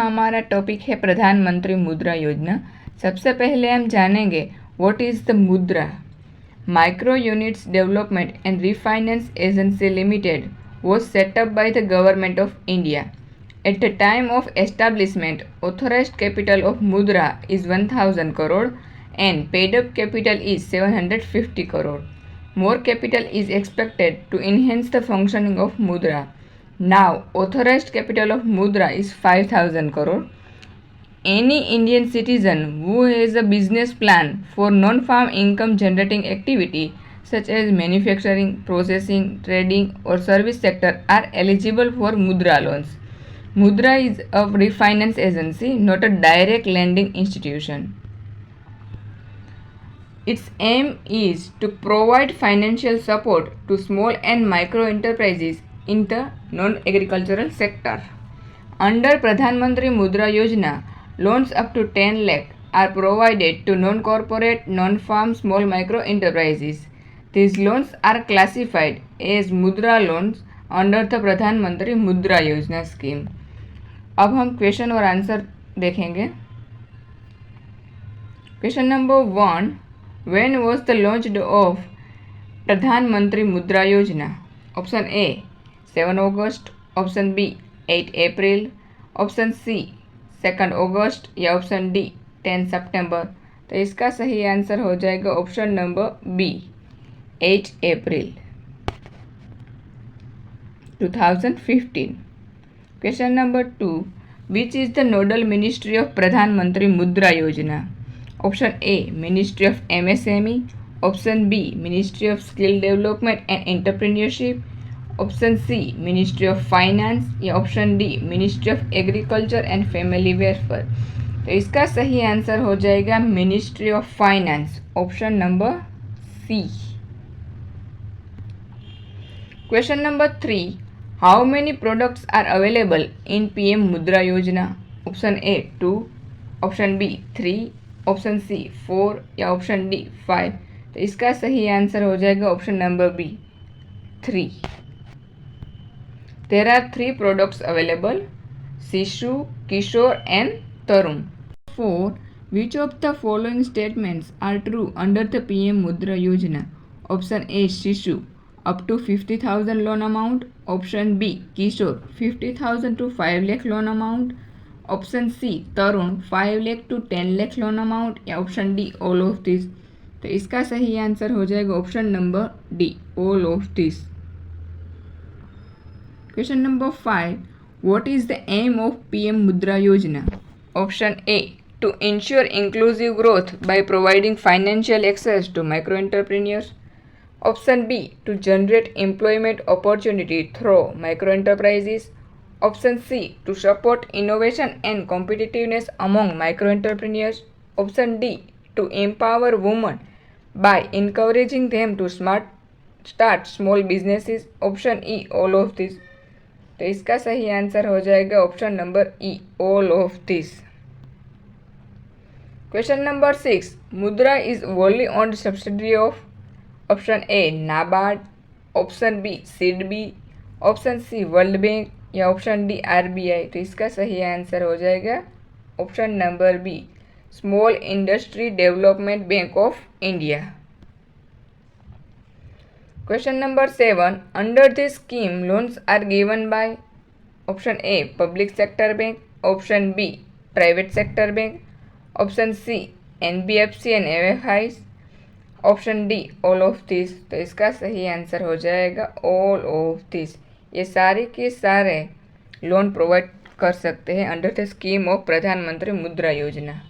हमारा टॉपिक है प्रधानमंत्री मुद्रा योजना। सबसे पहले हम जानेंगे व्हाट इज द मुद्रा। Micro units development and refinance agency limited was set up by the government of India. At the time of establishment, authorized capital of Mudra is 1000 crore and paid up capital is 750 crore. More capital is expected to enhance the functioning of Mudra. Now, authorized capital of Mudra is 5000 crore. Any Indian citizen who has a business plan for non-farm income generating activity such as manufacturing, processing, trading or service sector are eligible for Mudra loans. Mudra is a refinance agency, not a direct lending institution. Its aim is to provide financial support to small and micro enterprises in the non-agricultural sector. Under Pradhan Mantri Mudra Yojana, loans up to 10 lakh are provided to non-corporate, non-farm, small micro enterprises. These loans are classified as मुद्रा loans under the प्रधानमंत्री मुद्रा योजना scheme. अब हम question और answer देखेंगे। Question number 1, when was the launched of Pradhan Mantri Mudra Yojana? Option A 7 August, option B 8 April, option C 2 August या option D 10 सितंबर। तो इसका सही आंसर हो जाएगा option number B 8 April 2015. Question number 2. Which is the nodal ministry of Pradhan Mantri Mudra Yojana? Option A, Ministry of MSME. Option B, Ministry of Skill Development and Entrepreneurship. Option C, Ministry of Finance या option D Ministry of Agriculture and Family Welfare। तो इसका सही answer हो जाएगा Ministry of Finance, option number C. Question number 3. How many products are available in PM Mudra Yojana? Option A 2, option B 3, option C 4 या option D 5। तो इसका सही answer हो जाएगा option number B 3। There are 3 products available: Shishu, Kishore and Tarun. 4. Which of the following statements are true under the PM Mudra Yojana? Option A Shishu, up to 50,000 loan amount. Option B Kishore, 50,000 to 5 lakh loan amount. Option C Tarun, 5 lakh to 10 lakh loan amount या option D all of this। तो इसका सही answer हो जाएगा option number D all of this। Question number 5. What is the aim of PM Mudra Yojana? Option A, to ensure inclusive growth by providing financial access to micro entrepreneurs. Option B, to generate employment opportunity through micro enterprises. Option C, to support innovation and competitiveness among micro entrepreneurs. Option D, to empower women by encouraging them to start small businesses. Option E, all of this। तो इसका सही answer हो जाएगा option number E all of this। Question number 6. Mudra is wholly owned subsidiary of option A NABARD, option B SIDBI, option C world bank या option D RBI. तो इसका सही answer हो जाएगा option number B small industry development bank of India. Question number 7. Under this scheme loans are given by option A public sector bank, option B private sector bank, option C NBFC and MFIs, option D all of this. तो इसका सही answer हो जाएगा all of this. ये सारे के सारे loan provide कर सकते हैं under the scheme of Pradhan Mantri Mudra योजना।